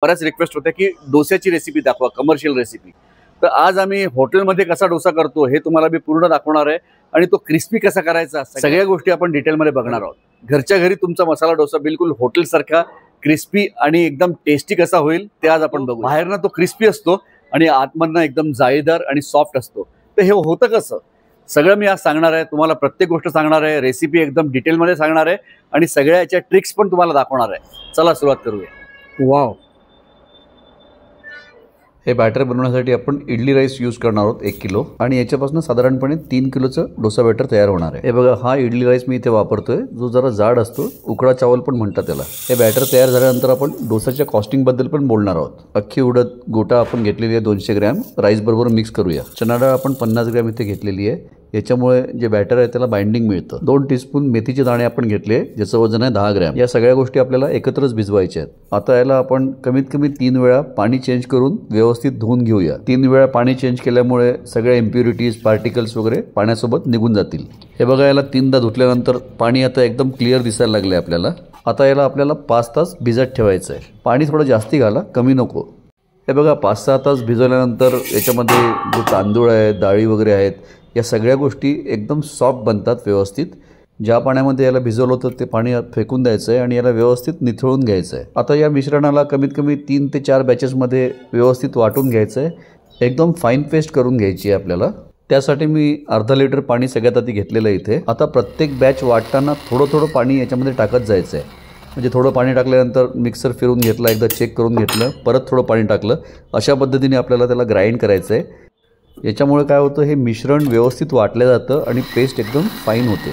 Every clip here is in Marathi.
बऱ्याच रिक्वेस्ट होत्या की डोस्याची रेसिपी दाखवा, कमर्शियल रेसिपी. तर आज आम्ही हॉटेलमध्ये कसा डोसा करतो हे तुम्हाला मी पूर्ण दाखवणार आहे आणि तो क्रिस्पी कसा करायचा सगळ्या गोष्टी आपण डिटेलमध्ये बघणार आहोत. घरच्या घरी तुमचा मसाला डोसा बिलकुल हॉटेलसारखा क्रिस्पी आणि एकदम टेस्टी कसा होईल ते आज आपण बघू. बाहेरनं तो क्रिस्पी असतो आणि आतमधनं एकदम जाळीदार आणि सॉफ्ट असतो. तर हे होतं कसं सगळं मी आज सांगणार आहे तुम्हाला. प्रत्येक गोष्ट सांगणार आहे, रेसिपी एकदम डिटेलमध्ये सांगणार आहे आणि सगळ्या याच्या ट्रिक्स पण तुम्हाला दाखवणार आहे. चला सुरुवात करूया. वाव, हे बॅटर बनवण्यासाठी आपण इडली राईस यूज करणार आहोत 1 किलो आणि याच्यापासून साधारणपणे 3 किलोचं डोसा बॅटर तयार होणार आहे. हे बघा, हा इडली राईस मी इथे वापरतोय जो जरा जाड असतो, उकडा चावल पण म्हणतात त्याला. हे बॅटर तयार झाल्यानंतर आपण डोसाच्या कॉस्टिंग बद्दल पण बोलणार आहोत. अख्खी उडद गोटा आपण घेतलेली आहे 200 ग्रॅम, राईस बरोबर मिक्स करूया. चणा डाळ आपण 50 ग्रॅम इथे घेतलेली आहे. याच्यामुळे जे बॅटर आहे त्याला बाइंडिंग मिळतं. 2 टीस्पून मेथीचे दाणे आपण घेतले ज्याचं वजन आहे 10 ग्रॅम. या सगळ्या गोष्टी आपल्याला एकत्रच भिजवायच्या आहेत. आता याला आपण कमीत कमी 3 वेळा पाणी चेंज करून व्यवस्थित धुवून घेऊया. 3 वेळा पाणी चेंज केल्यामुळे सगळ्या इम्प्युरिटीज, पार्टिकल्स वगैरे पाण्यासोबत निघून जातील. हे बघा, याला 3दा धुतल्यानंतर पाणी आता एकदम क्लिअर दिसायला लागले आपल्याला. आता याला आपल्याला 5 तास भिजत ठेवायचं आहे. पाणी थोडं जास्ती घाला, कमी नको. हे बघा, 5-6 तास भिजवल्यानंतर याच्यामध्ये जो तांदूळ आहे, डाळी वगैरे आहेत, या सगळ्या गोष्टी एकदम सॉफ्ट बनतात व्यवस्थित. ज्या पाण्यामध्ये याला भिजवलं होतं ते पाणी फेकून द्यायचं आहे आणि याला व्यवस्थित निथळून घ्यायचं आहे. आता या मिश्रणाला कमीत कमी 3 ते 4 बॅचेसमध्ये व्यवस्थित वाटून घ्यायचं आहे. एकदम फाईन पेस्ट करून घ्यायची आहे आपल्याला. त्यासाठी मी अर्धा लिटर पाणी सगळ्यात आधी घेतलेलं आहे इथे. आता प्रत्येक बॅच वाटताना थोडं थोडं पाणी याच्यामध्ये टाकत जायचं आहे. म्हणजे थोडं पाणी टाकल्यानंतर मिक्सर फिरून घेतला, एकदा चेक करून घेतलं, परत थोडं पाणी टाकलं. अशा पद्धतीने आपल्याला त्याला ग्राइंड करायचं आहे. याच्यामुळे काय होतं, हे मिश्रण व्यवस्थित वाटलं जातं आणि पेस्ट एकदम फाईन होते.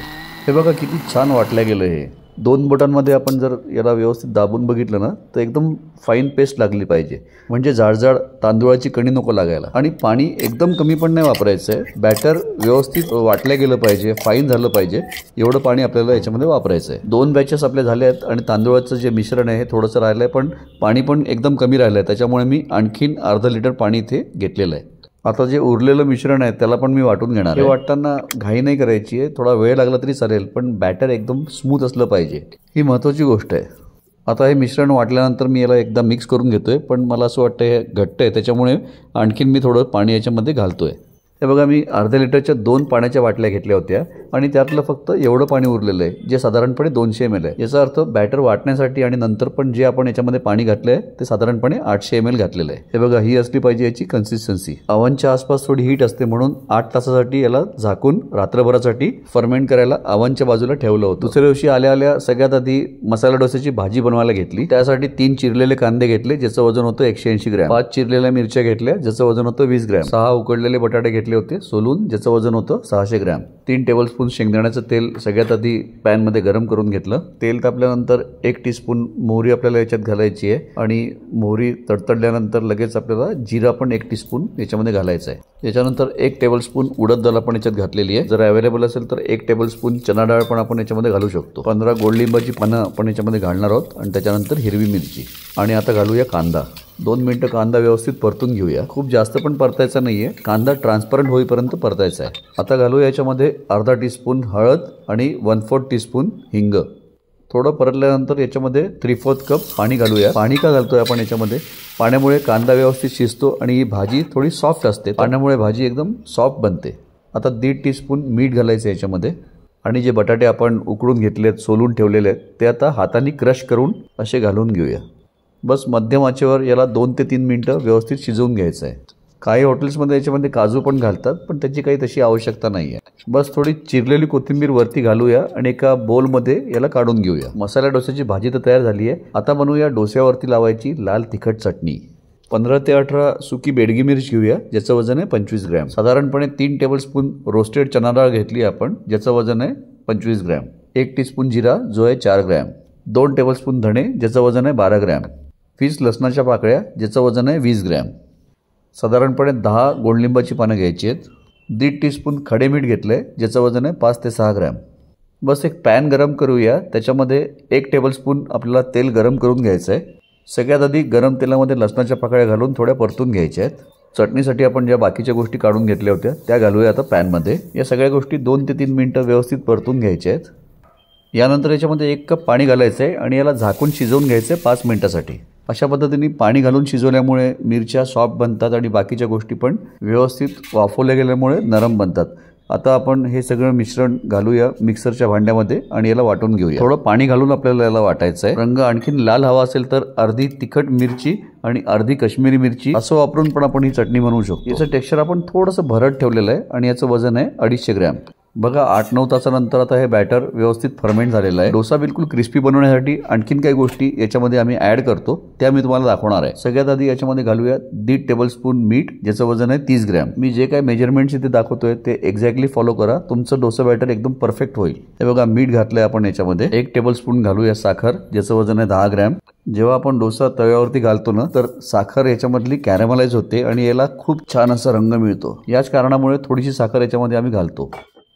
हे बघा किती छान वाटलं गेलं. हे 2 बोटांमध्ये आपण जर याला व्यवस्थित दाबून बघितलं ना तर एकदम फाईन पेस्ट लागली पाहिजे. म्हणजे जाडजाड तांदूळाची कणी नको लागायला. आणि पाणी एकदम कमी पण नाही वापरायचं आहे. बॅटर व्यवस्थित वाटलं गेलं पाहिजे, फाईन झालं पाहिजे, एवढं पाणी आपल्याला याच्यामध्ये वापरायचं आहे. 2 बॅचेस आपले झाले आहेत आणि तांदूळाचं जे मिश्रण आहे हे थोडंसं राहिलं आहे, पण पाणी पण एकदम कमी राहिलं आहे. त्याच्यामुळे मी आणखीन अर्धा लिटर पाणी इथे घेतलेलं आहे. आता जे उरलेलं मिश्रण आहे त्याला पण मी वाटून घेणार आहे. हे वाटताना घाई नाही करायची आहे, थोडा वेळ लागला तरी चालेल, पण बॅटर एकदम स्मूथ असलं पाहिजे, ही महत्त्वाची गोष्ट आहे. आता हे मिश्रण वाटल्यानंतर मी याला एकदा मिक्स करून घेतोय, पण मला असं वाटतं हे घट्ट आहे त्याच्यामुळे आणखीन मी थोडं पाणी याच्यामध्ये घालतोय. हे बघा, मी अर्ध्या लिटरच्या 2 पाण्याच्या बाटल्या घेतल्या होत्या आणि त्यातलं फक्त एवढं पाणी उरलेलं आहे जे साधारणपणे 200 ml आहे. याचा अर्थ बॅटर वाटण्यासाठी आणि नंतर पण जे आपण याच्यामध्ये पाणी घातलं आहे ते साधारणपणे 800 ml घातलेलं आहे. हे बघा, ही असली पाहिजे याची कन्सिस्टन्सी. अवनच्या आसपास थोडी हीट असते म्हणून 8 तासासाठी याला झाकून रात्रभरासाठी फर्मेंट करायला अवनच्या बाजूला ठेवलं होतं. दुसऱ्या दिवशी आल्या आल्या सगळ्यात आधी मसाला डोस्याची भाजी बनवायला घेतली. त्यासाठी 3 चिरलेले कांदे घेतले ज्याचं वजन होतं 180 ग्रॅम. 5 चिरलेल्या मिरच्या घेतल्या ज्याचं वजन होतं 20 ग्रॅम. 6 उकडलेले बटाटे घेतले होते सोलून ज्याचं वजन होतं 600 ग्रॅम. 3 टेबलस्पून शेंगदाण्याचं तेल सगळ्यात आधी पॅनमध्ये गरम करून घेतलं. तेल तापल्यानंतर 1 टीस्पून मोहरी आपल्याला याच्यात घालायची आहे आणि मोहरी तडतडल्यानंतर लगेच आपल्याला जिरा पण 1 टीस्पून याच्यामध्ये घालायचं आहे. याच्यानंतर 1 टेबलस्पून उडद डाळ आपण याच्यात घातलेली आहे. जर अवेलेबल असेल तर 1 टेबलस्पून चना डाळ पण आपण याच्यामध्ये घालू शकतो. 15 गोडलिंबाची पानं आपण याच्यामध्ये घालणार आहोत आणि त्याच्यानंतर हिरवी मिरची. आणि आता घालूया कांदा. 2 मिनिटं कांदा व्यवस्थित परतून घेऊया. खूप जास्त पण परतायचा नाहीये, कांदा ट्रान्सपरंट होईपर्यंत परतायचा आहे. आता घालूया याच्यामध्ये अर्धा टीस्पून हळद आणि 1/4 टीस्पून हिंग. थोडं परतल्यानंतर याच्यामध्ये 3/4 कप पाणी घालूया. पाणी का घालतोय आपण याच्यामध्ये? पाण्यामुळे कांदा व्यवस्थित शिजतो आणि ही भाजी थोडी सॉफ्ट असते. पाण्यामुळे भाजी एकदम सॉफ्ट बनते. आता 1.5 टीस्पून मीठ घालायचं याच्यामध्ये आणि जे बटाटे आपण उकडून घेतलेत, सोलून ठेवलेले आहेत, ते आता हाताने क्रश करून असे घालून घेऊया. बस मध्यम आचेवर याला 2 ते 3 मिनिटं व्यवस्थित शिजवून घ्यायचं आहे. काही हॉटेल्समध्ये याच्यामध्ये काजू पण घालतात, पण त्याची काही तशी आवश्यकता नाही आहे. बस थोडी चिरलेली कोथिंबीर वरती घालूया आणि एका बोलमध्ये याला काढून घेऊया. मसाला डोस्याची भाजी तर तयार झाली आहे. आता बनवूया डोस्यावरती लावायची लाल तिखट चटणी. 15 ते 18 सुकी बेडगी मिरची घेऊया ज्याचं वजन आहे 25 ग्रॅम. साधारणपणे 3 टेबलस्पून रोस्टेड चना डाळ घेतली आपण ज्याचं वजन आहे 25 ग्रॅम. 1 टीस्पून जिरा जो आहे 4 ग्रॅम. 2 टेबलस्पून धणे ज्याचं वजन आहे 12 ग्रॅम. 20 लसणाच्या पाकळ्या ज्याचं वजन आहे 20 ग्रॅम. साधारणपणे 10 गोडलिंबाची पानं घ्यायची आहेत. 1.5 टीस्पून खडे मीठ घेतलं आहे ज्याचं वजन आहे 5 ते 6 ग्रॅम. बस एक पॅन गरम करूया. त्याच्यामध्ये 1 टेबलस्पून आपल्याला तेल गरम करून घ्यायचं आहे. सगळ्यात आधी गरम तेलामध्ये लसणाच्या पाकळ्या घालून थोड्या परतून घ्यायच्या आहेत. चटणीसाठी आपण ज्या बाकीच्या गोष्टी काढून घेतल्या होत्या त्या घालूया आता पॅनमध्ये. या सगळ्या गोष्टी 2 ते 3 मिनिटं व्यवस्थित परतून घ्यायच्या आहेत. यानंतर याच्यामध्ये 1 कप पाणी घालायचं आहे आणि याला झाकून शिजवून घ्यायचं आहे 5 मिनिटासाठी. अशा पद्धतीने पाणी घालून शिजवल्यामुळे मिरच्या सॉफ्ट बनतात आणि बाकीच्या गोष्टी पण व्यवस्थित वाफवल्या गेल्यामुळे नरम बनतात. आता आपण हे सगळं मिश्रण घालूया मिक्सरच्या भांड्यामध्ये आणि याला वाटून घेऊया. थोडं पाणी घालून आपल्याला याला वाटायचं आहे. रंग आणखीन लाल हवा असेल तर अर्धी तिखट मिरची आणि अर्धी काश्मीरी मिरची असं वापरून पण आपण ही चटणी बनवू शकतो. याचं टेक्स्चर आपण थोडंसं भरट ठेवलेलं आहे आणि याचं वजन आहे 250 ग्रॅम. बघा 8-9 तासानंतर आता हे बॅटर व्यवस्थित फर्मेंट झालेलं आहे. डोसा बिलकुल क्रिस्पी बनवण्यासाठी आणखीन काही गोष्टी याच्यामध्ये आम्ही ऍड करतो, त्या मी तुम्हाला दाखवणार आहे. सगळ्यात आधी याच्यामध्ये घालूया 1.5 टेबलस्पून मीठ, ज्याचं वजन आहे 30 ग्रॅम. मी जे काही मेजरमेंट्स इथे दाखवतोय ते एक्झॅक्टली फॉलो करा, तुमचं डोसा बॅटर एकदम परफेक्ट होईल. हे बघा मीठ घातलंय आपण याच्यामध्ये. 1 टेबलस्पून घालूया साखर, ज्याचं वजन आहे 10 ग्रॅम. जेव्हा आपण डोसा तव्यावरती घालतो ना तर साखर याच्यामधली कॅरेमलाइज होते आणि याला खूप छान असा रंग मिळतो. याच कारणामुळे थोडीशी साखर याच्यामध्ये आम्ही घालतो.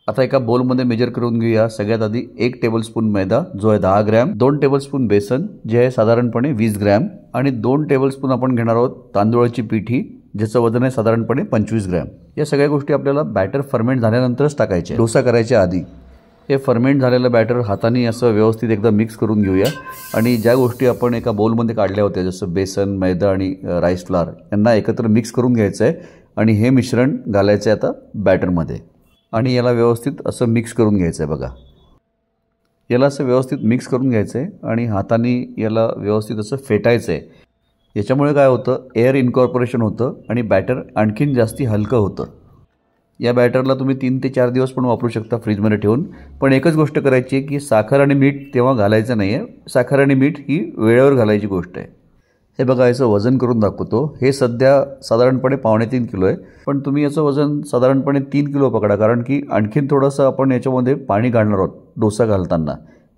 आता एका बोलमध्ये मेजर करून घेऊया. सगळ्यात आधी 1 टेबलस्पून मैदा जो आहे 10 ग्रॅम, 2 टेबलस्पून बेसन जे आहे साधारणपणे 20 ग्रॅम आणि 2 टेबलस्पून आपण घेणार आहोत तांदूळाची पिठी, ज्याचं वजन आहे साधारणपणे 25 ग्रॅम. या सगळ्या गोष्टी आपल्याला बॅटर फर्मेंट झाल्यानंतरच टाकायचे, डोसा करायच्या आधी. हे फर्मेंट झालेलं बॅटर हाताने असं व्यवस्थित एकदा मिक्स करून घेऊया आणि ज्या गोष्टी आपण एका बोलमध्ये काढल्या होत्या जसं बेसन, मैदा आणि राईस फ्लावर यांना एकत्र मिक्स करून घ्यायचं आहे आणि हे मिश्रण घालायचं आहे आता बॅटरमध्ये आणि याला व्यवस्थित असं मिक्स करून घ्यायचं आहे. बघा याला असं व्यवस्थित मिक्स करून घ्यायचं आहे आणि हाताने याला व्यवस्थित असं फेटायचं आहे. याच्यामुळे काय होतं, एअर इनकॉर्पोरेशन होतं आणि बॅटर आणखीन जास्ती हलकं होतं. या बॅटरला तुम्ही 3 ते 4 दिवस पण वापरू शकता फ्रीजमध्ये ठेवून. पण एकच गोष्ट करायची आहे की साखर आणि मीठ तेव्हा घालायचं नाही आहे. साखर आणि मीठ ही वेळेवर घालायची गोष्ट आहे. हे बघा याचं वजन करून दाखवतो. हे सध्या साधारणपणे 2.5 किलो आहे, पण तुम्ही याचं वजन साधारणपणे 3 किलो पकडा, कारण की आणखीन थोडंसं आपण याच्यामध्ये पाणी घालणार आहोत डोसा घालताना.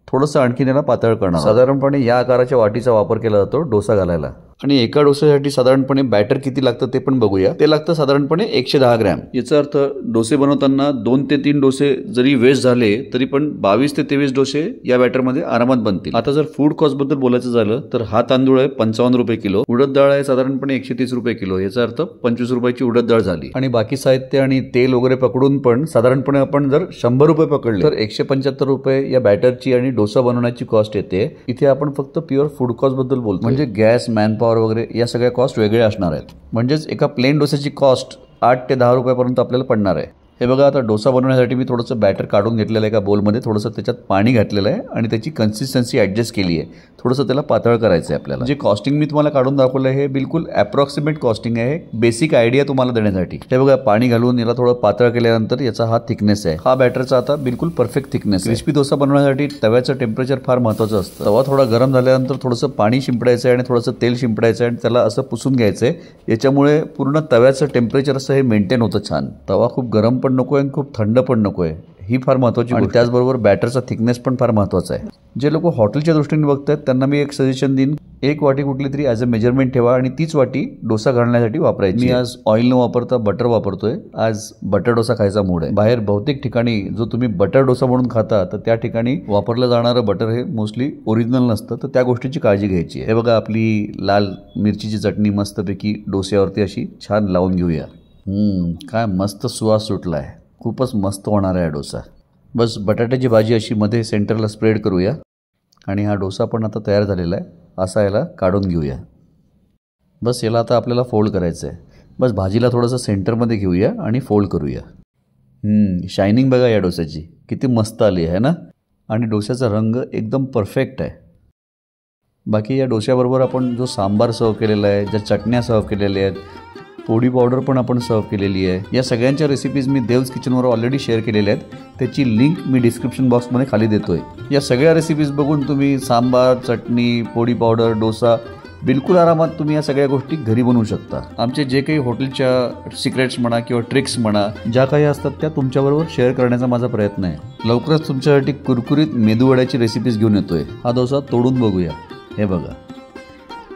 थोडंसं आणखीन याला पातळ करणार. साधारणपणे या आकाराच्या वाटीचा वापर केला जातो डोसा घालायला. आणि एका डोस्यासाठी साधारणपणे बॅटर किती लागतं ते पण बघूया. ते लागतं साधारणपणे 110 ग्रॅम. याचा अर्थ डोसे बनवताना 2 ते 3 डोसे जरी वेस्ट झाले तरी पण 22 ते 23 डोसे या बॅटरमध्ये आरामात बनतील. आता जर फूड कॉस्ट बद्दल बोलायचं झालं तर हा तांदूळ आहे 55 रुपये किलो, उडद डाळ आहे साधारणपणे 130 रुपये किलो. याचा अर्थ 25 रुपयाची उडद डाळ झाली. आणि बाकी साहित्य आणि तेल वगैरे पकडून पण साधारणपणे आपण जर 100 रुपये पकडले तर 175 रुपये या बॅटरची आणि डोसा बनवण्याची कॉस्ट येते. इथे आपण फक्त प्युअर फूड कॉस्ट बद्दल बोलतो, म्हणजे गॅस, मॅनपॉवर वगैरे या सगळ्या कॉस्ट वेगळ्या असणार आहेत. म्हणजेच एका प्लेन डोस्याची कॉस्ट 8 ते 10 रुपयापर्यंत आपल्याला पडणार आहे. हे बघा आता डोसा बनवण्यासाठी मी थोडंसं बॅटर काढून घेतलेलं आहे एका बोलमध्ये, थोडंसं त्याच्यात पाणी घातलेलं आहे आणि त्याची कन्सिस्टन्सी ॲडजस्ट केली आहे. थोडंसं त्याला पातळ करायचं आहे आपल्याला. जे कॉस्टिंग मी तुम्हाला काढून दाखवलं आहे हे बिलकुल अप्रॉक्सिमेट कॉस्टिंग आहे, बेसिक आयडिया तुम्हाला देण्यासाठी. हे बघा पाणी घालून याला थोडं पातळ केल्यानंतर याचा हा थिकनेस आहे. हा बॅटरचा आता बिलकुल परफेक्ट थिकनेस. क्रिस्पी डोसा बनवण्यासाठी तव्याचं टेम्परेचर फार महत्त्वाचं असतं. तवा थोडा गरम झाल्यानंतर थोडंसं पाणी शिंपडायचं आहे आणि थोडंसं तेल शिंपडायचं आहे आणि त्याला असं पुसून घ्यायचं आहे. याच्यामुळे पूर्ण तव्याचं टेम्परेचर असं हे मेंटेन होतं छान. तवा खूप गरम पण नको आहे, खूप थंड पण नको आहे, ही फार महत्त्वाची गोष्ट. त्याचबरोबर बॅटरचा थिकनेस पण फार महत्त्वाचा आहे. जे लोक हॉटेलच्या दृष्टीने बघतात त्यांना मी एक सजेशन देईन, एक वाटी कुठली तरी ॲज अ मेजरमेंट ठेवा आणि तीच वाटी डोसा घालण्यासाठी वापरायची. मी आज ऑइल न वापरता बटर वापरतोय. आज बटर डोसा खायचा मूड आहे. बाहेर बहुतेक ठिकाणी जो तुम्ही बटर डोसा म्हणून खाता तर त्या ठिकाणी वापरलं जाणारं बटर हे मोस्टली ओरिजिनल नसतं, तर त्या गोष्टीची काळजी घ्यायची आहे. हे बघा आपली लाल मिरचीची चटणी मस्तपैकी डोस्यावरती अशी छान लावून घेऊया. काय मस्त सुवास सुटला आहे. खूपच मस्त होणार आहे डोसा. बस बटाट्याची भाजी अशी मध्ये सेंटरला स्प्रेड करूया आणि हा डोसा पण आता तयार झालेला आहे. असा याला काढून घेऊया. बस याला आता आपल्याला फोल्ड करायचं आहे. बस भाजीला थोडंसं सेंटरमध्ये घेऊया आणि फोल्ड करूया. शायनिंग बघा या डोस्याची किती मस्त आली आहे ना, आणि डोस्याचा रंग एकदम परफेक्ट आहे. बाकी या डोस्याबरोबर आपण जो सांबार सर्व केलेला आहे, ज्या चटण्या सर्व केलेल्या आहेत, पोडी पावडर पण आपण सर्व केलेली आहे. या सगळ्यांच्या रेसिपीज मी देव्स किचनवर ऑलरेडी शेअर केलेल्या आहेत. त्याची लिंक मी डिस्क्रिप्शन बॉक्समध्ये खाली देतोय. या सगळ्या रेसिपीज बघून तुम्ही सांबार, चटणी, पोडी पावडर, डोसा बिलकुल आरामात तुम्ही या सगळ्या गोष्टी घरी बनवू शकता. आमचे जे काही हॉटेलच्या सिक्रेट्स म्हणा किंवा ट्रिक्स म्हणा ज्या काही असतात त्या तुमच्याबरोबर शेअर करण्याचा माझा प्रयत्न आहे. लवकरच तुमच्यासाठी कुरकुरीत मेदूवड्याची रेसिपीज घेऊन येतोय. हा डोसा तोडून बघूया. हे बघा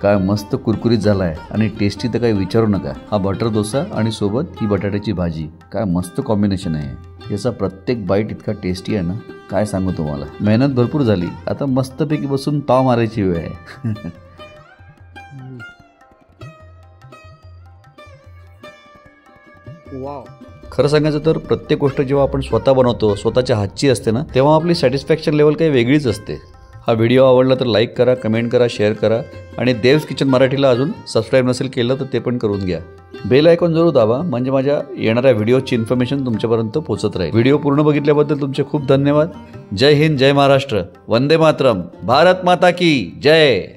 काय मस्त कुरकुरीत झाला आहे आणि टेस्टी तर काही विचारू नका. हा बटर डोसा आणि सोबत ही बटाट्याची भाजी काय मस्त कॉम्बिनेशन आहे. याचा प्रत्येक बाईट इतका टेस्टी आहे ना, काय सांगू तुम्हाला. मेहनत भरपूर झाली, आता मस्तपैकी बसून ताव मारायची वेळ आहे. वाव. खरं सांगायचं तर प्रत्येक गोष्ट जेव्हा आपण स्वतः बनवतो, स्वतःच्या हातची असते ना, तेव्हा आपली सॅटिस्फॅक्शन लेवल काही वेगळीच असते. हा व्हिडिओ आवडला तर लाईक करा, कमेंट करा, शेअर करा आणि देव्स किचन मराठीला अजून सबस्क्राईब नसेल केलं तर ते पण करून घ्या. बेल आयकॉन जरूर दाबा, म्हणजे माझ्या येणाऱ्या व्हिडिओची इन्फॉर्मेशन तुमच्यापर्यंत पोहोचत राहील. व्हिडिओ पूर्ण बघितल्याबद्दल तुमचे खूप धन्यवाद. जय हिंद, जय महाराष्ट्र, वंदे मातरम, भारत माता की जय.